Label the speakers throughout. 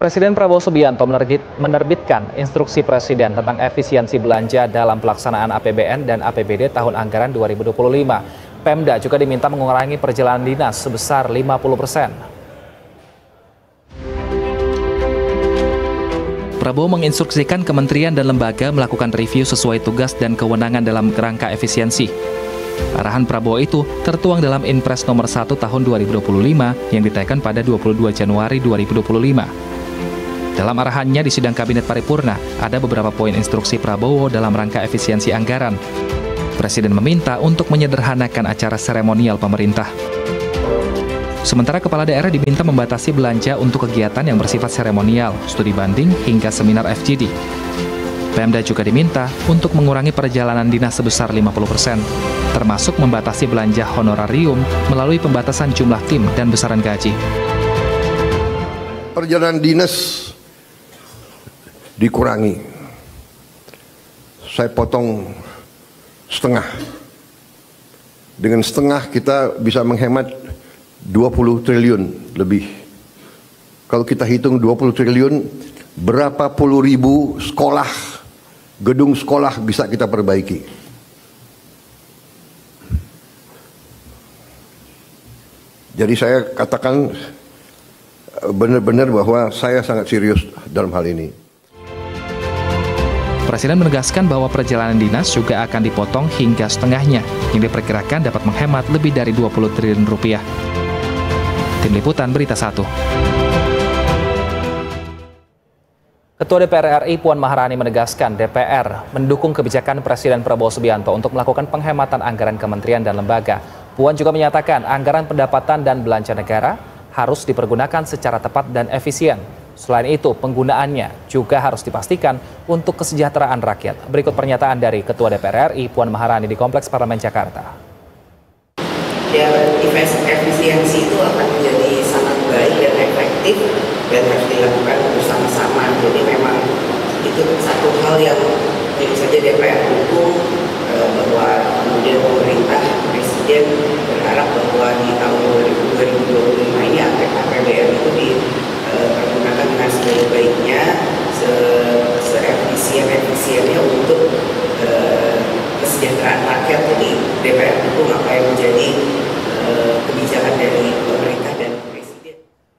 Speaker 1: Presiden Prabowo Subianto menerbitkan instruksi Presiden tentang efisiensi belanja dalam pelaksanaan APBN dan APBD tahun anggaran 2025. Pemda juga diminta mengurangi perjalanan dinas sebesar 50%. Prabowo menginstruksikan kementerian dan lembaga melakukan review sesuai tugas dan kewenangan dalam kerangka efisiensi. Arahan Prabowo itu tertuang dalam Inpres nomor 1 tahun 2025 yang diteken pada 22 Januari 2025. Dalam arahannya di sidang Kabinet Paripurna, ada beberapa poin instruksi Prabowo dalam rangka efisiensi anggaran. Presiden meminta untuk menyederhanakan acara seremonial pemerintah. Sementara kepala daerah diminta membatasi belanja untuk kegiatan yang bersifat seremonial, studi banding, hingga seminar FGD. Pemda juga diminta untuk mengurangi perjalanan dinas sebesar 50%, termasuk membatasi belanja honorarium melalui pembatasan jumlah tim dan besaran gaji.
Speaker 2: Perjalanan dinas dikurangi. Saya potong setengah. Dengan setengah kita bisa menghemat 20 triliun lebih. Kalau kita hitung 20 triliun, berapa puluh ribu sekolah, gedung sekolah bisa kita perbaiki. Jadi saya katakan benar-benar bahwa saya sangat serius dalam hal ini.
Speaker 1: Presiden menegaskan bahwa perjalanan dinas juga akan dipotong hingga setengahnya, yang diperkirakan dapat menghemat lebih dari 20 triliun rupiah. Tim Liputan Berita 1. Ketua DPR RI Puan Maharani menegaskan DPR mendukung kebijakan Presiden Prabowo Subianto untuk melakukan penghematan anggaran kementerian dan lembaga. Puan juga menyatakan anggaran pendapatan dan belanja negara harus dipergunakan secara tepat dan efisien. Selain itu, penggunaannya juga harus dipastikan untuk kesejahteraan rakyat. Berikut pernyataan dari Ketua DPR RI Puan Maharani di Kompleks Parlemen Jakarta.
Speaker 3: Ya, efisiensi itu akan menjadi sangat baik dan efektif dan harus dilakukan bersama-sama. Jadi memang itu satu hal yang tentu saja DPR dukung, bahwa kemudian pemerintah, Presiden berharap bahwa di tahun 2025 ini APBN itu dipergunakan dengan sebaik-baiknya, se-efisien-efisiennya untuk kesejahteraan rakyat. Jadi DPR dukung apa yang menjadi kebijakan dari pemerintah dan Presiden.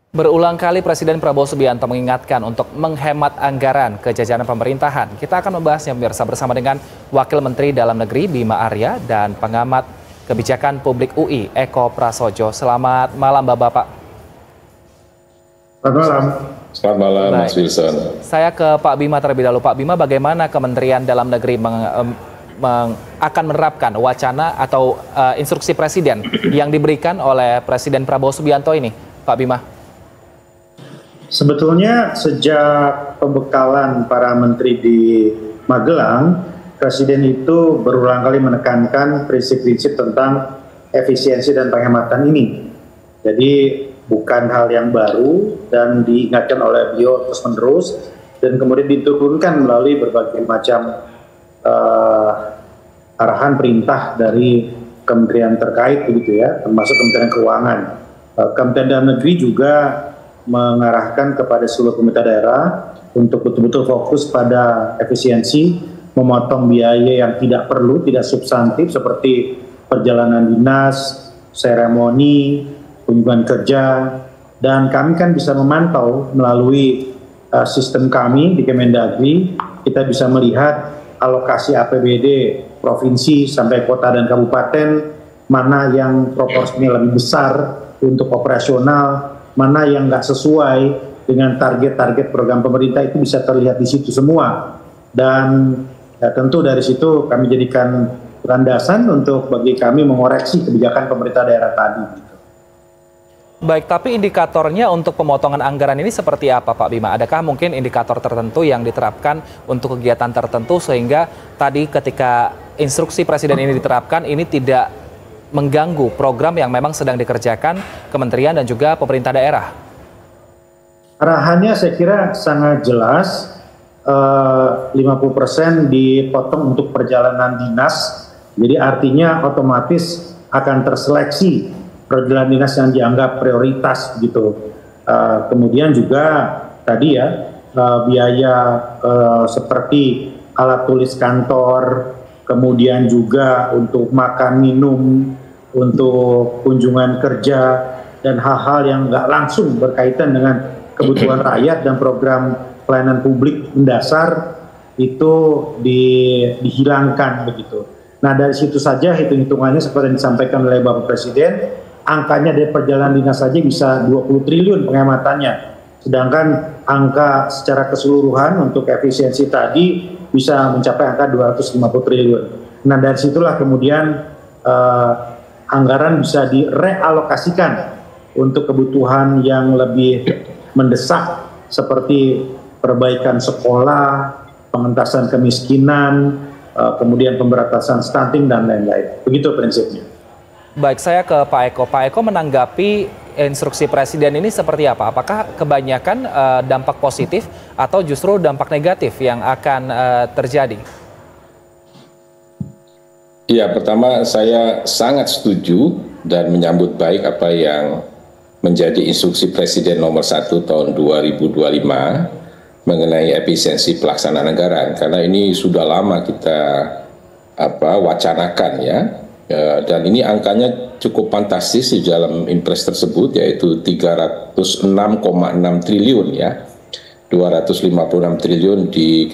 Speaker 1: Berulang kali Presiden Prabowo Subianto mengingatkan untuk menghemat anggaran ke jajaran pemerintahan. Kita akan membahasnya pemirsa bersama dengan Wakil Menteri Dalam Negeri Bima Arya dan pengamat kebijakan publik UI Eko Prasojo. Selamat malam Bapak-Bapak.
Speaker 4: Selamat malam. Selamat malam Mas Wilson.
Speaker 1: Saya ke Pak Bima terlebih dahulu. Pak Bima, bagaimana Kementerian Dalam Negeri akan menerapkan wacana atau instruksi Presiden yang diberikan oleh Presiden Prabowo Subianto ini, Pak Bima?
Speaker 4: Sebetulnya sejak pembekalan para menteri di Magelang, Presiden itu berulang kali menekankan prinsip-prinsip tentang efisiensi dan penghematan ini. Jadi bukan hal yang baru dan diingatkan oleh beliau terus-menerus dan kemudian diturunkan melalui berbagai macam arahan perintah dari kementerian terkait begitu ya, termasuk Kementerian Keuangan. Kementerian Dalam Negeri juga mengarahkan kepada seluruh pemerintah daerah untuk betul-betul fokus pada efisiensi, memotong biaya yang tidak perlu, tidak substantif seperti perjalanan dinas, seremoni, kunjungan kerja, dan kami kan bisa memantau melalui sistem kami di Kemendagri, kita bisa melihat alokasi APBD provinsi sampai kota dan kabupaten, mana yang proporsinya lebih besar untuk operasional, mana yang nggak sesuai dengan target-target program pemerintah, itu bisa terlihat di situ semua. Dan ya, tentu dari situ kami jadikan landasan untuk bagi kami mengoreksi kebijakan pemerintah daerah tadi.
Speaker 1: Baik, tapi indikatornya untuk pemotongan anggaran ini seperti apa Pak Bima? Adakah mungkin indikator tertentu yang diterapkan untuk kegiatan tertentu sehingga tadi ketika instruksi Presiden ini diterapkan ini tidak mengganggu program yang memang sedang dikerjakan kementerian dan juga pemerintah daerah?
Speaker 4: Arahannya saya kira sangat jelas, 50% dipotong untuk perjalanan dinas, jadi artinya otomatis akan terseleksi perjalanan dinas yang dianggap prioritas gitu. Kemudian juga tadi ya, biaya seperti alat tulis kantor, kemudian juga untuk makan minum, untuk kunjungan kerja, dan hal-hal yang nggak langsung berkaitan dengan kebutuhan rakyat dan program pelayanan publik mendasar itu dihilangkan begitu. Nah dari situ saja hitung-hitungannya seperti yang disampaikan oleh Bapak Presiden, angkanya dari perjalanan dinas saja bisa 20 triliun penghematannya. Sedangkan angka secara keseluruhan untuk efisiensi tadi bisa mencapai angka 250 triliun. Nah dari situlah kemudian anggaran bisa direalokasikan untuk kebutuhan yang lebih mendesak seperti perbaikan sekolah, pengentasan kemiskinan, kemudian pemberantasan stunting dan lain-lain. Begitu prinsipnya.
Speaker 1: Baik, saya ke Pak Eko. Pak Eko menanggapi instruksi Presiden ini seperti apa? Apakah kebanyakan dampak positif atau justru dampak negatif yang akan terjadi?
Speaker 5: Ya, pertama saya sangat setuju dan menyambut baik apa yang menjadi instruksi Presiden nomor 1 tahun 2025 mengenai efisiensi pelaksanaan anggaran, karena ini sudah lama kita wacanakan ya. Dan ini angkanya cukup fantastis di dalam impres tersebut, yaitu 306,6 triliun ya, 256 triliun di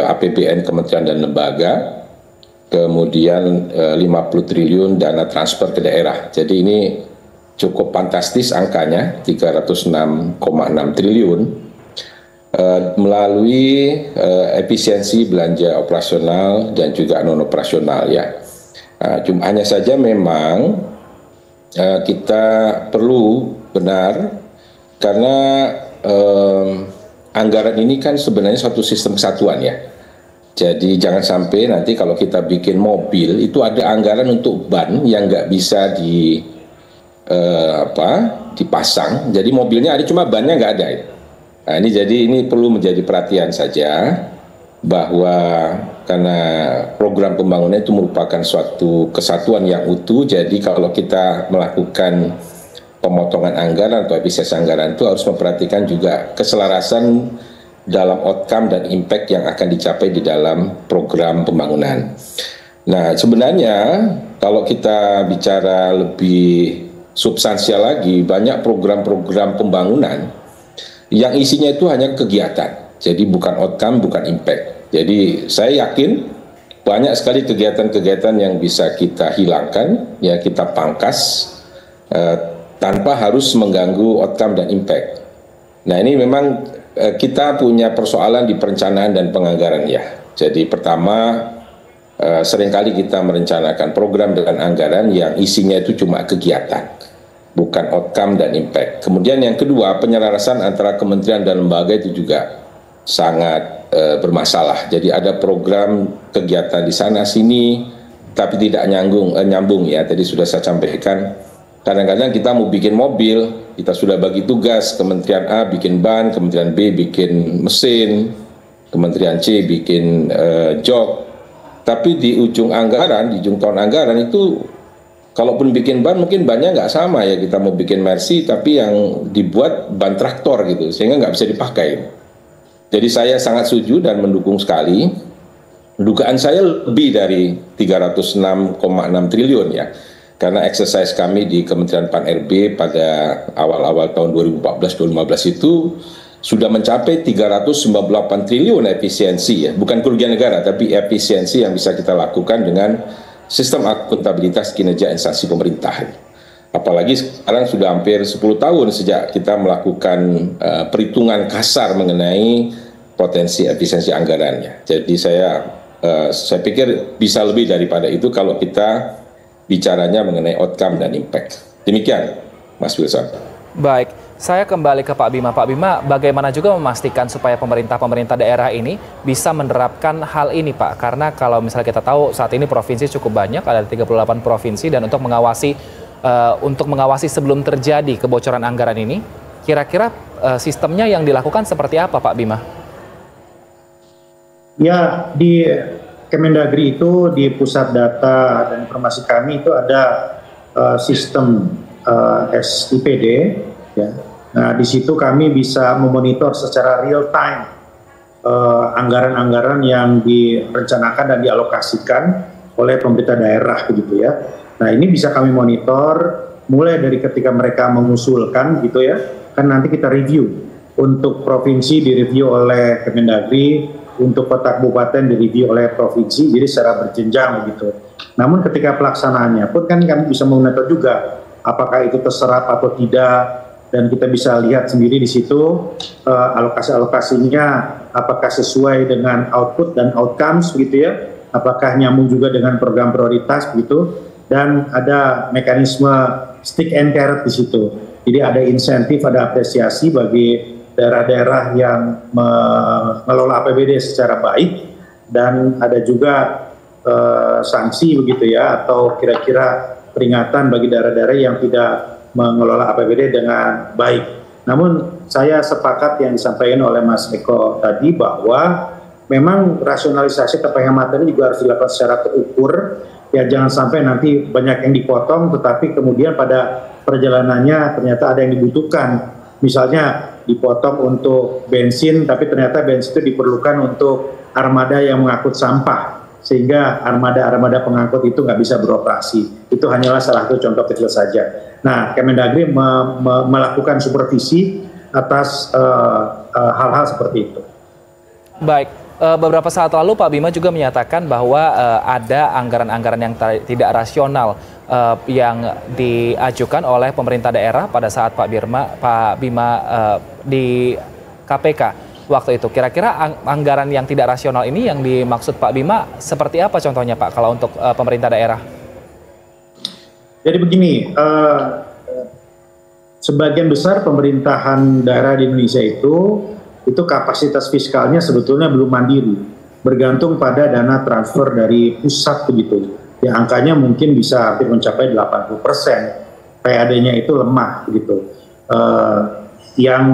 Speaker 5: APBN Kementerian dan Lembaga, kemudian 50 triliun dana transfer ke daerah. Jadi ini cukup fantastis angkanya, 306,6 triliun melalui efisiensi belanja operasional dan juga non operasional ya. Hanya saja memang kita perlu benar, karena anggaran ini kan sebenarnya suatu sistem kesatuan ya. Jadi jangan sampai nanti kalau kita bikin mobil itu ada anggaran untuk ban yang nggak bisa dipasang. Jadi mobilnya ada cuma bannya nggak ada. Nah ini perlu menjadi perhatian saja, bahwa karena program pembangunan itu merupakan suatu kesatuan yang utuh. Jadi kalau kita melakukan pemotongan anggaran atau efisiensi anggaran itu harus memperhatikan juga keselarasan dalam outcome dan impact yang akan dicapai di dalam program pembangunan. Nah sebenarnya kalau kita bicara lebih substansial lagi, banyak program-program pembangunan yang isinya itu hanya kegiatan, jadi bukan outcome, bukan impact. Jadi saya yakin banyak sekali kegiatan-kegiatan yang bisa kita hilangkan, ya kita pangkas tanpa harus mengganggu outcome dan impact. Nah ini memang kita punya persoalan di perencanaan dan penganggaran ya. Jadi pertama seringkali kita merencanakan program dan anggaran yang isinya itu cuma kegiatan, bukan outcome dan impact. Kemudian yang kedua, penyelarasan antara kementerian dan lembaga itu juga sangat bermasalah. Jadi ada program kegiatan di sana sini, tapi tidak nyambung ya. Tadi sudah saya sampaikan. Kadang-kadang kita mau bikin mobil, kita sudah bagi tugas, Kementerian A bikin ban, Kementerian B bikin mesin, Kementerian C bikin jok. Tapi di ujung anggaran, di ujung tahun anggaran itu, kalaupun bikin ban, mungkin bannya nggak sama ya. Kita mau bikin Mercy, tapi yang dibuat ban traktor gitu, sehingga nggak bisa dipakai. Jadi saya sangat setuju dan mendukung sekali. Dugaan saya lebih dari 306,6 triliun ya. Karena exercise kami di Kementerian Pan-RB pada awal-awal tahun 2014-2015 itu sudah mencapai 398 triliun efisiensi ya. Bukan kerugian negara, tapi efisiensi yang bisa kita lakukan dengan sistem akuntabilitas kinerja instansi pemerintah. Apalagi sekarang sudah hampir 10 tahun sejak kita melakukan perhitungan kasar mengenai potensi efisiensi anggarannya. Jadi saya pikir bisa lebih daripada itu kalau kita bicaranya mengenai outcome dan impact. Demikian, Mas Wilson.
Speaker 1: Baik, saya kembali ke Pak Bima. Pak Bima, bagaimana juga memastikan supaya pemerintah daerah ini bisa menerapkan hal ini, Pak? Karena kalau misalnya kita tahu saat ini provinsi cukup banyak, ada 38 provinsi, dan untuk mengawasi sebelum terjadi kebocoran anggaran ini, kira-kira sistemnya yang dilakukan seperti apa, Pak Bima? Ya, di Kemendagri itu, di pusat data dan informasi kami itu ada sistem SIPD, ya,
Speaker 4: Nah, di situ kami bisa memonitor secara real time anggaran-anggaran yang direncanakan dan dialokasikan oleh pemerintah daerah begitu ya. Nah, ini bisa kami monitor mulai dari ketika mereka mengusulkan gitu ya. Kan nanti kita review. Untuk provinsi direview oleh Kemendagri, untuk kota kabupaten direview oleh provinsi, jadi secara berjenjang begitu. Namun ketika pelaksanaannya pun kan kami bisa memonitor juga apakah itu terserap atau tidak, dan kita bisa lihat sendiri di situ alokasi-alokasinya apakah sesuai dengan output dan outcomes begitu ya, apakah nyambung juga dengan program prioritas begitu, dan ada mekanisme stick and carrot di situ. Jadi ada insentif, ada apresiasi bagi daerah-daerah yang mengelola APBD secara baik, dan ada juga sanksi begitu ya, atau kira-kira peringatan bagi daerah-daerah yang tidak mengelola APBD dengan baik. Namun saya sepakat yang disampaikan oleh Mas Eko tadi bahwa memang rasionalisasi atau penghematan ini juga harus dilakukan secara terukur. Ya, jangan sampai nanti banyak yang dipotong tetapi kemudian pada perjalanannya ternyata ada yang dibutuhkan. Misalnya dipotong untuk bensin tapi ternyata bensin itu diperlukan untuk armada yang mengangkut sampah, sehingga armada-armada pengangkut itu nggak bisa beroperasi. Itu hanyalah salah satu contoh kecil saja. Nah, Kemendagri melakukan supervisi atas hal-hal seperti itu.
Speaker 1: Baik, beberapa saat lalu Pak Bima juga menyatakan bahwa ada anggaran-anggaran yang tidak rasional yang diajukan oleh pemerintah daerah pada saat Pak Bima di KPK waktu itu. Kira-kira anggaran yang tidak rasional ini yang dimaksud Pak Bima seperti apa contohnya Pak kalau untuk pemerintah daerah?
Speaker 4: Jadi begini, sebagian besar pemerintahan daerah di Indonesia itu kapasitas fiskalnya sebetulnya belum mandiri, bergantung pada dana transfer dari pusat begitu. Ya, angkanya mungkin bisa hampir mencapai 80%, PAD-nya itu lemah begitu. Yang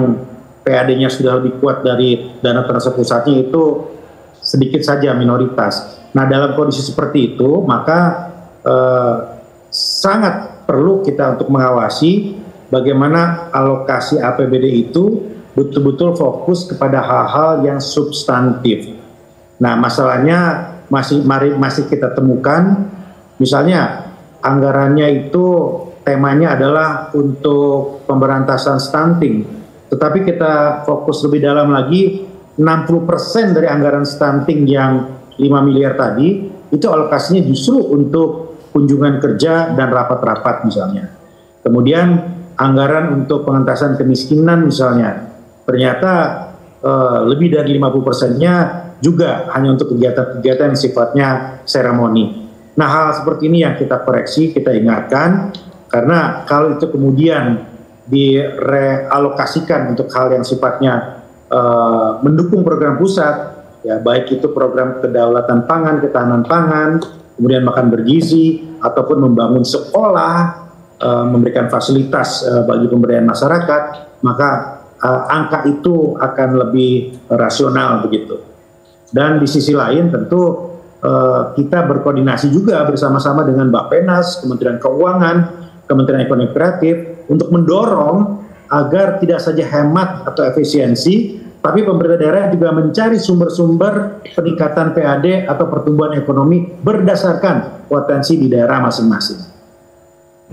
Speaker 4: PAD-nya sudah lebih kuat dari dana transfer pusatnya itu sedikit saja, minoritas. Nah, dalam kondisi seperti itu, maka sangat perlu kita untuk mengawasi bagaimana alokasi APBD itu betul-betul fokus kepada hal-hal yang substantif. Nah, masalahnya masih kita temukan, misalnya anggarannya itu temanya adalah untuk pemberantasan stunting, tetapi kita fokus lebih dalam lagi, 60% dari anggaran stunting yang 5 miliar tadi, itu alokasinya justru untuk kunjungan kerja dan rapat-rapat misalnya. Kemudian anggaran untuk pengentasan kemiskinan misalnya, ternyata lebih dari 50%-nya juga hanya untuk kegiatan-kegiatan yang sifatnya seremoni. Nah, hal seperti ini yang kita koreksi, kita ingatkan, karena kalau itu kemudian direalokasikan untuk hal yang sifatnya mendukung program pusat, ya baik itu program kedaulatan pangan, ketahanan pangan, kemudian makan bergizi, ataupun membangun sekolah, memberikan fasilitas bagi pemberdayaan masyarakat, maka angka itu akan lebih rasional begitu. Dan di sisi lain tentu kita berkoordinasi juga bersama-sama dengan Bappenas, Kementerian Keuangan, Kementerian Ekonomi Kreatif untuk mendorong agar tidak saja hemat atau efisiensi, tapi pemerintah daerah juga mencari sumber-sumber peningkatan PAD atau pertumbuhan ekonomi berdasarkan potensi di daerah masing-masing.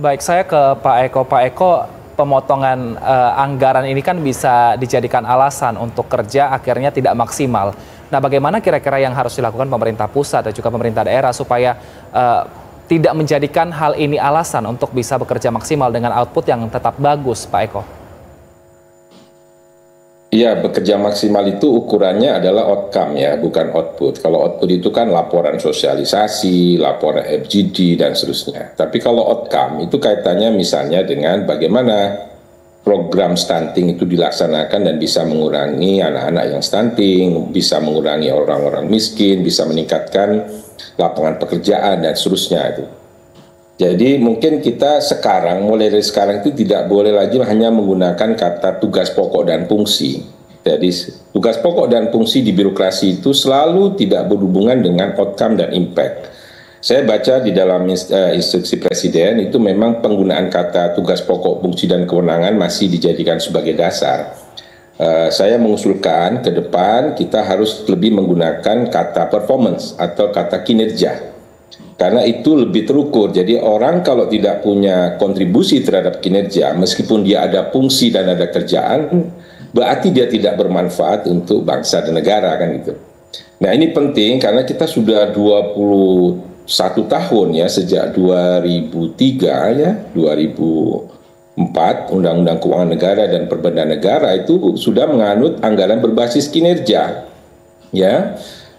Speaker 4: Baik, saya ke Pak Eko. Pak Eko, pemotongan anggaran ini kan bisa dijadikan alasan untuk kerja akhirnya tidak maksimal. Nah, bagaimana kira-kira yang harus dilakukan pemerintah pusat dan juga pemerintah daerah supaya tidak menjadikan hal ini alasan untuk bisa bekerja maksimal dengan output yang tetap bagus, Pak Eko?
Speaker 5: Iya, bekerja maksimal itu ukurannya adalah outcome ya, bukan output. Kalau output itu kan laporan sosialisasi, laporan FGD, dan seterusnya. Tapi kalau outcome itu kaitannya misalnya dengan bagaimana program stunting itu dilaksanakan dan bisa mengurangi anak-anak yang stunting, bisa mengurangi orang-orang miskin, bisa meningkatkan lapangan pekerjaan, dan seterusnya itu. Jadi mungkin kita sekarang, mulai dari sekarang itu tidak boleh lagi hanya menggunakan kata tugas pokok dan fungsi. Jadi tugas pokok dan fungsi di birokrasi itu selalu tidak berhubungan dengan outcome dan impact. Saya baca di dalam instruksi Presiden itu memang penggunaan kata tugas pokok, fungsi, dan kewenangan masih dijadikan sebagai dasar. Saya mengusulkan ke depan kita harus lebih menggunakan kata performance atau kata kinerja. Karena itu lebih terukur. Jadi orang kalau tidak punya kontribusi terhadap kinerja, meskipun dia ada fungsi dan ada kerjaan, berarti dia tidak bermanfaat untuk bangsa dan negara, kan gitu. Nah, ini penting karena kita sudah 21 tahun ya, sejak 2003 ya, 2004 Undang-Undang Keuangan Negara dan Perbendahara Negara itu sudah menganut anggaran berbasis kinerja. Ya.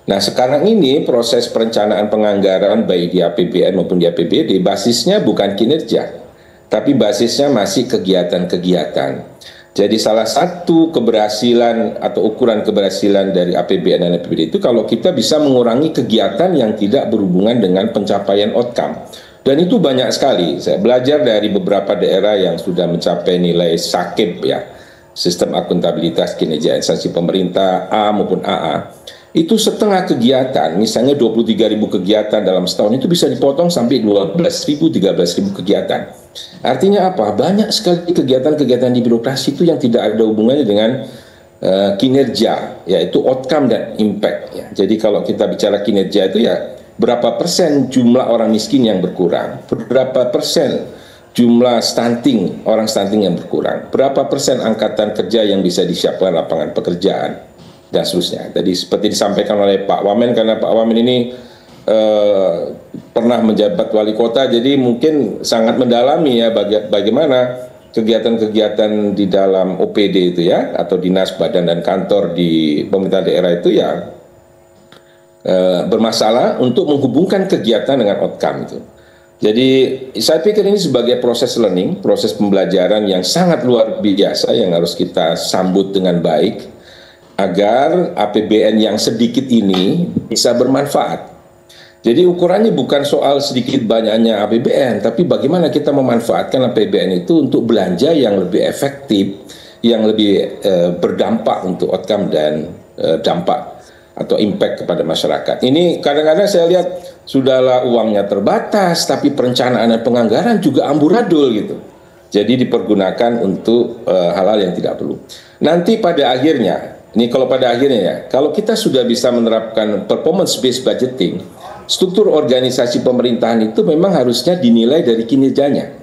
Speaker 5: Nah, sekarang ini proses perencanaan penganggaran baik di APBN maupun di APBD basisnya bukan kinerja, tapi basisnya masih kegiatan-kegiatan. Jadi salah satu keberhasilan atau ukuran keberhasilan dari APBN dan APBD itu kalau kita bisa mengurangi kegiatan yang tidak berhubungan dengan pencapaian outcome. Dan itu banyak sekali. Saya belajar dari beberapa daerah yang sudah mencapai nilai SAKIP ya, Sistem Akuntabilitas Kinerja Instansi Pemerintah A maupun AA. Itu setengah kegiatan, misalnya 23.000 kegiatan dalam setahun itu bisa dipotong sampai 12.000, 13.000 kegiatan. Artinya apa? Banyak sekali kegiatan-kegiatan di birokrasi itu yang tidak ada hubungannya dengan kinerja, yaitu outcome dan impact. Ya. Jadi kalau kita bicara kinerja itu ya berapa persen jumlah orang miskin yang berkurang, berapa persen jumlah stunting, orang stunting yang berkurang, berapa persen angkatan kerja yang bisa disiapkan lapangan pekerjaan, dan seterusnya. Jadi seperti disampaikan oleh Pak Wamen, karena Pak Wamen ini pernah menjabat wali kota, jadi mungkin sangat mendalami ya bagaimana kegiatan-kegiatan di dalam OPD itu ya, atau dinas, badan, dan kantor di pemerintah daerah itu ya bermasalah untuk menghubungkan kegiatan dengan outcome itu. Jadi saya pikir ini sebagai proses learning, proses pembelajaran yang sangat luar biasa yang harus kita sambut dengan baik agar APBN yang sedikit ini bisa bermanfaat. Jadi ukurannya bukan soal sedikit banyaknya APBN, tapi bagaimana kita memanfaatkan APBN itu untuk belanja yang lebih efektif, yang lebih berdampak untuk outcome dan dampak atau impact kepada masyarakat. Ini kadang-kadang saya lihat sudahlah uangnya terbatas, tapi perencanaan dan penganggaran juga amburadul gitu. Jadi dipergunakan untuk hal-hal yang tidak perlu. Nanti pada akhirnya, ini kalau pada akhirnya ya, kalau kita sudah bisa menerapkan performance-based budgeting, struktur organisasi pemerintahan itu memang harusnya dinilai dari kinerjanya.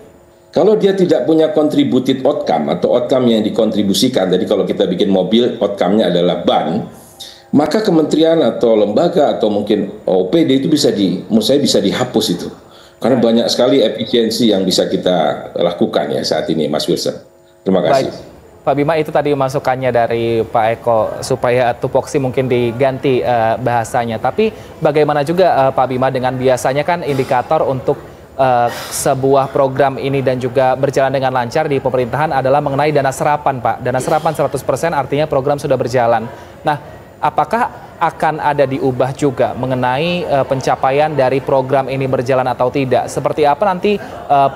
Speaker 5: Kalau dia tidak punya contributed outcome atau outcome yang dikontribusikan, jadi kalau kita bikin mobil, outcome-nya adalah ban, maka kementerian atau lembaga atau mungkin OPD itu menurut saya bisa dihapus itu. Karena banyak sekali efisiensi yang bisa kita lakukan ya saat ini, Mas Wilson. Terima kasih.
Speaker 1: Baik. Pak Bima, itu tadi masukannya dari Pak Eko supaya tupoksi mungkin diganti bahasanya. Tapi bagaimana juga Pak Bima dengan biasanya kan indikator untuk sebuah program ini dan juga berjalan dengan lancar di pemerintahan adalah mengenai dana serapan, Pak. Dana serapan 100% artinya program sudah berjalan. Nah, apakah akan ada diubah juga mengenai pencapaian dari program ini berjalan atau tidak? Seperti apa nanti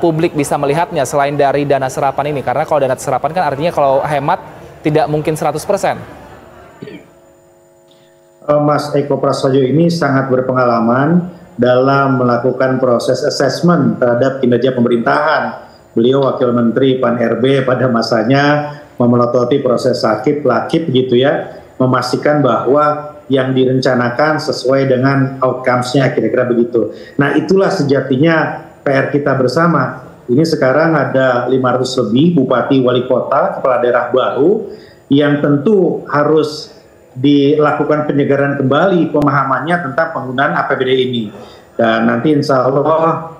Speaker 1: publik bisa melihatnya selain dari dana serapan ini? Karena kalau dana serapan kan artinya kalau hemat tidak mungkin 100%.
Speaker 4: Mas Eko Prasojo ini sangat berpengalaman dalam melakukan proses assessment terhadap kinerja pemerintahan. Beliau Wakil Menteri Pan-RB pada masanya memelototi proses sakit, lakip gitu ya, memastikan bahwa yang direncanakan sesuai dengan outcomes-nya, kira-kira begitu. Nah, itulah sejatinya PR kita bersama. Ini sekarang ada 500 lebih bupati wali kota, kepala daerah baru, yang tentu harus dilakukan penyegaran kembali pemahamannya tentang penggunaan APBD ini. Dan nanti insya Allah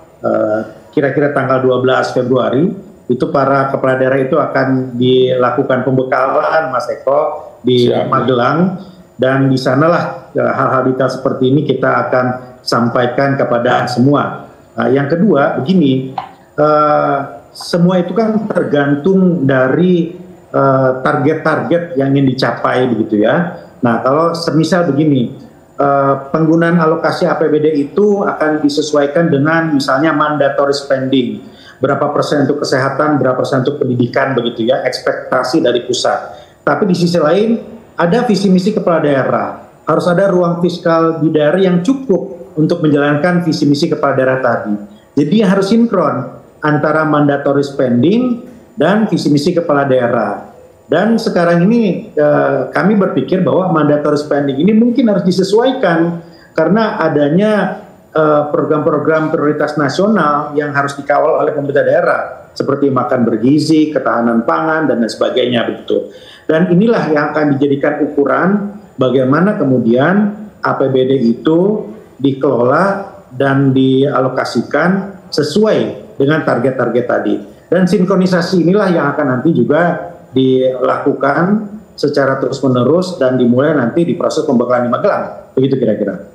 Speaker 4: kira-kira tanggal 12 Februari, itu para kepala daerah itu akan dilakukan pembekalan, Mas Eko, di Magelang. Dan di sanalah hal-hal detail seperti ini kita akan sampaikan kepada semua. Yang kedua, begini, semua itu kan tergantung dari target-target yang ingin dicapai begitu ya. Nah, kalau semisal begini, penggunaan alokasi APBD itu akan disesuaikan dengan misalnya mandatory spending, berapa persen untuk kesehatan, berapa persen untuk pendidikan begitu ya, ekspektasi dari pusat. Tapi di sisi lain ada visi misi kepala daerah, harus ada ruang fiskal di daerah yang cukup untuk menjalankan visi misi kepala daerah tadi. Jadi harus sinkron antara mandatory spending dan visi misi kepala daerah. Dan sekarang ini kami berpikir bahwa mandatory spending ini mungkin harus disesuaikan karena adanya program-program prioritas nasional yang harus dikawal oleh pemerintah daerah seperti makan bergizi, ketahanan pangan dan lain sebagainya begitu. Dan inilah yang akan dijadikan ukuran bagaimana kemudian APBD itu dikelola dan dialokasikan sesuai dengan target-target tadi. Dan sinkronisasi inilah yang akan nanti juga dilakukan secara terus-menerus dan dimulai nanti di proses pembekalan di Magelang. Begitu kira-kira.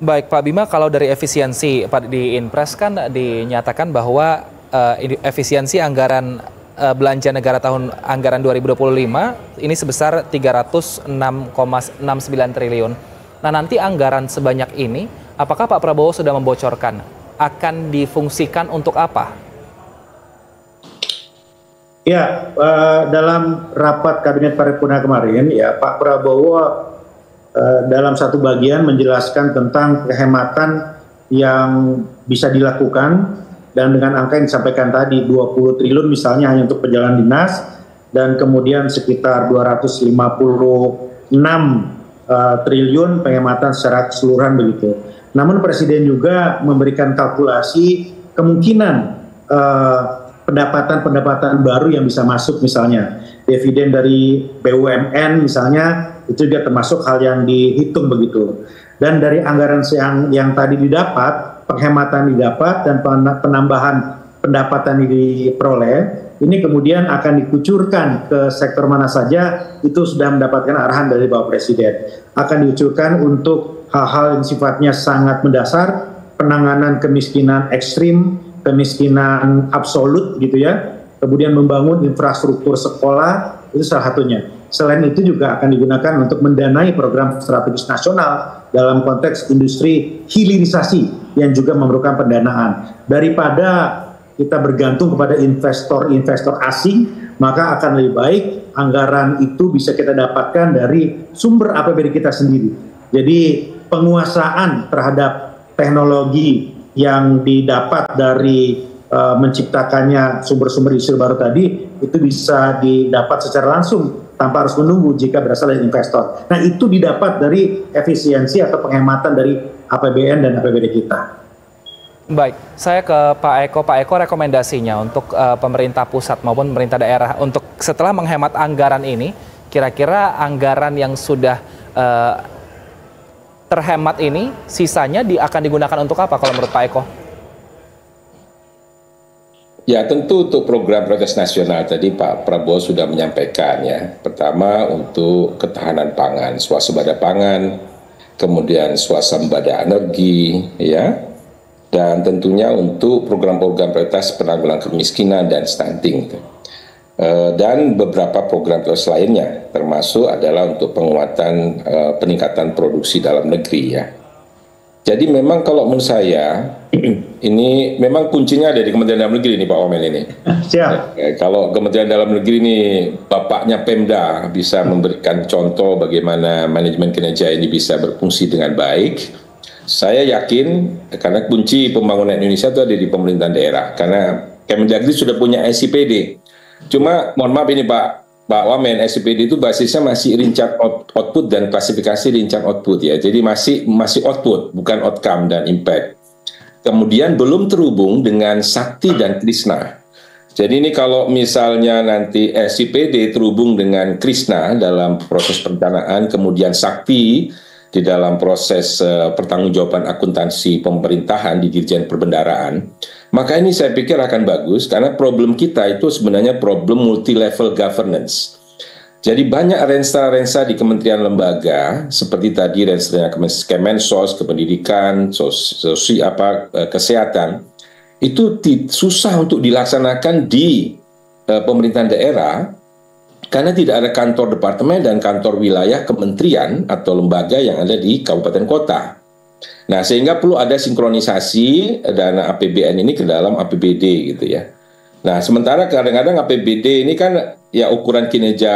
Speaker 1: Baik Pak Bima, kalau dari efisiensi di Inpres kan dinyatakan bahwa efisiensi anggaran belanja negara tahun anggaran 2025 ini sebesar 306,69 triliun. Nah nanti anggaran sebanyak ini, apakah Pak Prabowo sudah membocorkan akan difungsikan untuk apa?
Speaker 4: Ya, dalam rapat Kabinet Paripurna kemarin, ya Pak Prabowo dalam satu bagian menjelaskan tentang kehematan yang bisa dilakukan dan dengan angka yang disampaikan tadi 20 triliun misalnya hanya untuk perjalanan dinas dan kemudian sekitar 256 triliun penghematan secara keseluruhan begitu. Namun Presiden juga memberikan kalkulasi kemungkinan pendapatan baru yang bisa masuk misalnya dividen dari BUMN misalnya itu juga termasuk hal yang dihitung begitu. Dan dari anggaran yang tadi didapat, penghematan didapat dan penambahan pendapatan diperoleh, ini kemudian akan dikucurkan ke sektor mana saja, itu sudah mendapatkan arahan dari Bapak Presiden. Akan dikucurkan untuk hal-hal yang sifatnya sangat mendasar, penanganan kemiskinan ekstrim, kemiskinan absolut gitu ya, kemudian membangun infrastruktur sekolah, itu salah satunya. Selain itu juga akan digunakan untuk mendanai program strategis nasional dalam konteks industri hilirisasi yang juga memerlukan pendanaan. Daripada kita bergantung kepada investor-investor asing, maka akan lebih baik anggaran itu bisa kita dapatkan dari sumber APBD kita sendiri. Jadi penguasaan terhadap teknologi yang didapat dari menciptakannya sumber-sumber industri baru tadi, itu bisa didapat secara langsung tanpa harus menunggu jika berasal dari investor. Nah itu didapat dari efisiensi atau penghematan dari APBN dan APBD kita.
Speaker 1: Baik, saya ke Pak Eko. Pak Eko, rekomendasinya untuk pemerintah pusat maupun pemerintah daerah untuk setelah menghemat anggaran ini, kira-kira anggaran yang sudah terhemat ini, sisanya akan digunakan untuk apa kalau menurut Pak Eko?
Speaker 5: Ya tentu untuk program prioritas nasional tadi Pak Prabowo sudah menyampaikan ya. Pertama untuk ketahanan pangan, swasembada pangan, kemudian swasembada energi ya. Dan tentunya untuk program-program prioritas penanggulangan kemiskinan dan stunting. Dan beberapa program prioritas lainnya termasuk adalah untuk penguatan peningkatan produksi dalam negeri ya. Jadi memang kalau menurut saya ini memang kuncinya ada di Kementerian Dalam Negeri nih Pak Wamen ini.
Speaker 4: Siap.
Speaker 5: Kalau Kementerian Dalam Negeri ini bapaknya Pemda bisa memberikan contoh bagaimana manajemen kinerja ini bisa berfungsi dengan baik, saya yakin karena kunci pembangunan Indonesia itu ada di pemerintahan daerah. Karena Kemendagri sudah punya SIPD. Cuma mohon maaf ini Pak Wamen, SIPD itu basisnya masih rincian output dan klasifikasi rincian output ya. Jadi masih output, bukan outcome dan impact. Kemudian belum terhubung dengan Sakti dan Krishna. Jadi ini kalau misalnya nanti SIPD terhubung dengan Krishna dalam proses perencanaan, kemudian Sakti di dalam proses pertanggungjawaban akuntansi pemerintahan di Dirjen Perbendaraan, maka ini saya pikir akan bagus karena problem kita itu sebenarnya problem multi-level governance. Jadi banyak rensa-rensa di kementerian lembaga seperti tadi rensanya Kemensos, Kependidikan, Kesehatan itu susah untuk dilaksanakan di pemerintahan daerah karena tidak ada kantor departemen dan kantor wilayah kementerian atau lembaga yang ada di kabupaten kota. Nah, sehingga perlu ada sinkronisasi dana APBN ini ke dalam APBD gitu ya. Nah, sementara kadang-kadang APBD ini kan ya ukuran kinerja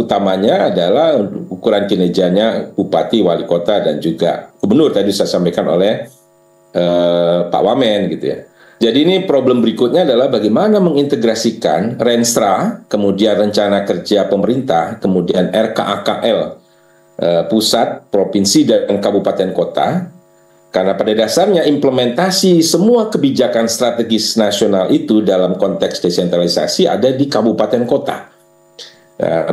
Speaker 5: utamanya adalah ukuran kinerjanya bupati, wali kota, dan juga gubernur tadi saya sampaikan oleh Pak Wamen gitu ya. Jadi ini problem berikutnya adalah bagaimana mengintegrasikan Renstra, kemudian rencana kerja pemerintah, kemudian RKAKL pusat, provinsi, dan kabupaten kota. Karena pada dasarnya implementasi semua kebijakan strategis nasional itu dalam konteks desentralisasi ada di kabupaten kota.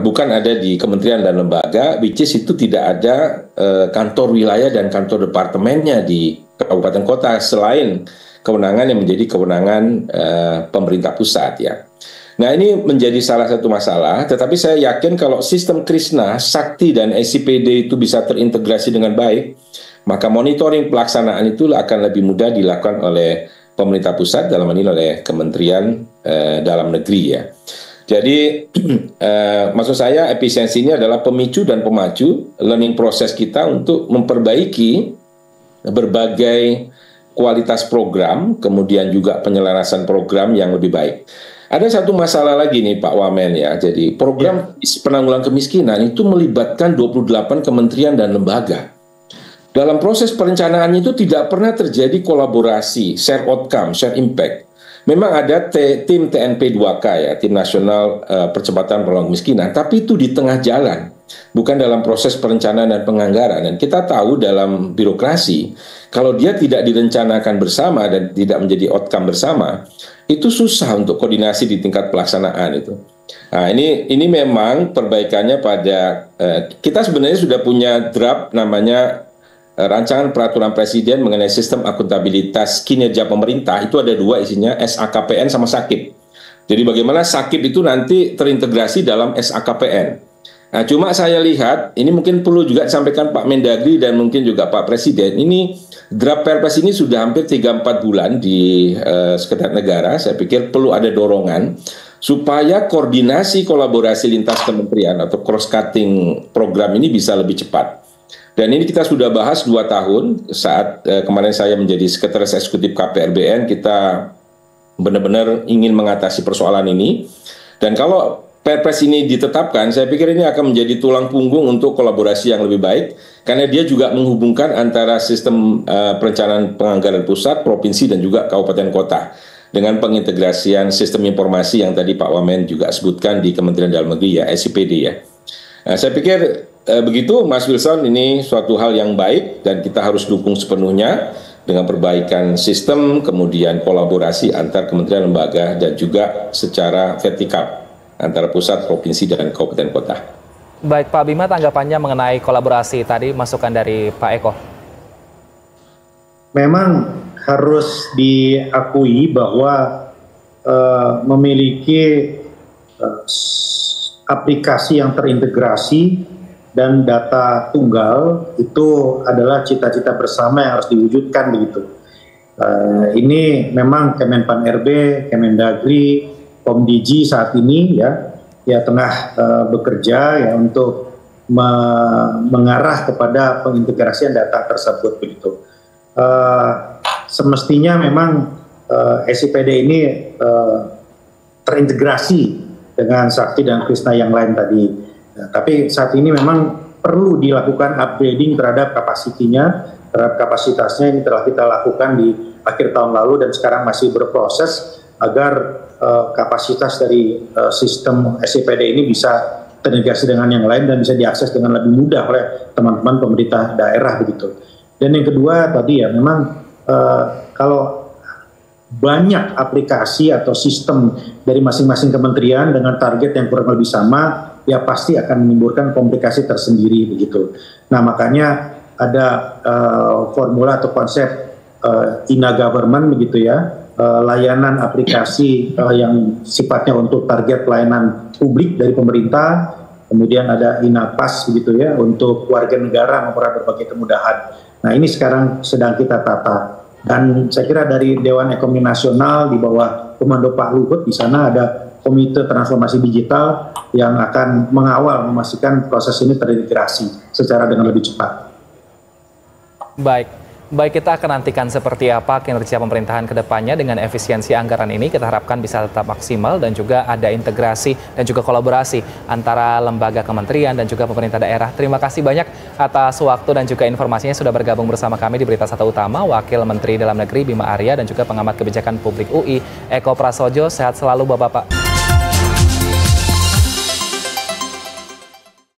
Speaker 5: Bukan ada di kementerian dan lembaga, which is itu tidak ada kantor wilayah dan kantor departemennya di kabupaten kota selain kewenangan yang menjadi kewenangan pemerintah pusat ya. Nah ini menjadi salah satu masalah, tetapi saya yakin kalau sistem Krisna, Sakti, dan SIPD itu bisa terintegrasi dengan baik, maka monitoring pelaksanaan itu akan lebih mudah dilakukan oleh pemerintah pusat, dalam hal ini oleh Kementerian Dalam Negeri ya. Jadi maksud saya efisiensi ini adalah pemicu dan pemacu learning proses kita untuk memperbaiki berbagai kualitas program, kemudian juga penyelarasan program yang lebih baik. Ada satu masalah lagi nih Pak Wamen ya, jadi program penanggulangan kemiskinan itu melibatkan 28 kementerian dan lembaga. Dalam proses perencanaan itu tidak pernah terjadi kolaborasi, share outcome, share impact. Memang ada tim TNP 2K ya, Tim Nasional Percepatan Penanggulangan Kemiskinan, tapi itu di tengah jalan, bukan dalam proses perencanaan dan penganggaran. Dan kita tahu dalam birokrasi, kalau dia tidak direncanakan bersama dan tidak menjadi outcome bersama, itu susah untuk koordinasi di tingkat pelaksanaan itu. Nah ini memang perbaikannya pada kita sebenarnya sudah punya draft namanya rancangan peraturan presiden mengenai sistem akuntabilitas kinerja pemerintah. Itu ada dua isinya, SAKPN sama SAKIP. Jadi bagaimana SAKIP itu nanti terintegrasi dalam SAKPN. Nah cuma saya lihat ini mungkin perlu juga disampaikan Pak Mendagri dan mungkin juga Pak Presiden. Ini draft Perpres ini sudah hampir 3-4 bulan di Sekretariat Negara. Saya pikir perlu ada dorongan supaya koordinasi kolaborasi lintas kementerian atau cross-cutting program ini bisa lebih cepat. Dan ini kita sudah bahas 2 tahun saat kemarin saya menjadi Sekretaris Eksekutif KPRBN, kita benar-benar ingin mengatasi persoalan ini. Dan kalau Perpres ini ditetapkan, saya pikir ini akan menjadi tulang punggung untuk kolaborasi yang lebih baik, karena dia juga menghubungkan antara sistem perencanaan penganggaran pusat, provinsi, dan juga kabupaten kota, dengan pengintegrasian sistem informasi yang tadi Pak Wamen juga sebutkan di Kementerian Dalam Negeri ya, SIPD ya. Nah, saya pikir begitu Mas Wilson, ini suatu hal yang baik dan kita harus dukung sepenuhnya dengan perbaikan sistem, kemudian kolaborasi antar kementerian lembaga dan juga secara vertikal antara pusat, provinsi, dan kabupaten kota.
Speaker 1: Baik Pak Bima, tanggapannya mengenai kolaborasi tadi, masukan dari Pak Eko.
Speaker 4: Memang harus diakui bahwa memiliki aplikasi yang terintegrasi dan data tunggal itu adalah cita-cita bersama yang harus diwujudkan begitu. Ini memang Kemenpan RB, Kemendagri, Komdigi saat ini ya tengah bekerja ya untuk mengarah kepada pengintegrasian data tersebut begitu. Semestinya memang SIPD ini terintegrasi dengan Sakti dan Krisna yang lain tadi. Nah, tapi saat ini memang perlu dilakukan upgrading terhadap terhadap kapasitasnya. Ini telah kita lakukan di akhir tahun lalu dan sekarang masih berproses agar kapasitas dari sistem SIPD ini bisa terintegrasi dengan yang lain dan bisa diakses dengan lebih mudah oleh teman-teman pemerintah daerah begitu. Dan yang kedua tadi ya memang kalau banyak aplikasi atau sistem dari masing-masing kementerian dengan target yang kurang lebih sama, ya pasti akan menimbulkan komplikasi tersendiri begitu. Nah makanya ada formula atau konsep INA-Government begitu ya, layanan aplikasi yang sifatnya untuk target pelayanan publik dari pemerintah, kemudian ada INA-PAS begitu ya untuk warga negara memperoleh berbagai kemudahan. Nah ini sekarang sedang kita tata. Dan saya kira dari Dewan Ekonomi Nasional di bawah komando Pak Luhut di sana ada Komite Transformasi Digital yang akan mengawal memastikan proses ini terintegrasi secara dengan lebih cepat.
Speaker 1: Baik, Baik, kita akan nantikan seperti apa kinerja pemerintahan ke depannya dengan efisiensi anggaran ini. Kita harapkan bisa tetap maksimal dan juga ada integrasi dan juga kolaborasi antara lembaga kementerian dan juga pemerintah daerah. Terima kasih banyak atas waktu dan juga informasinya sudah bergabung bersama kami di Berita Satu Utama, Wakil Menteri Dalam Negeri Bima Arya dan juga pengamat kebijakan publik UI Eko Prasojo. Sehat selalu Bapak-Bapak.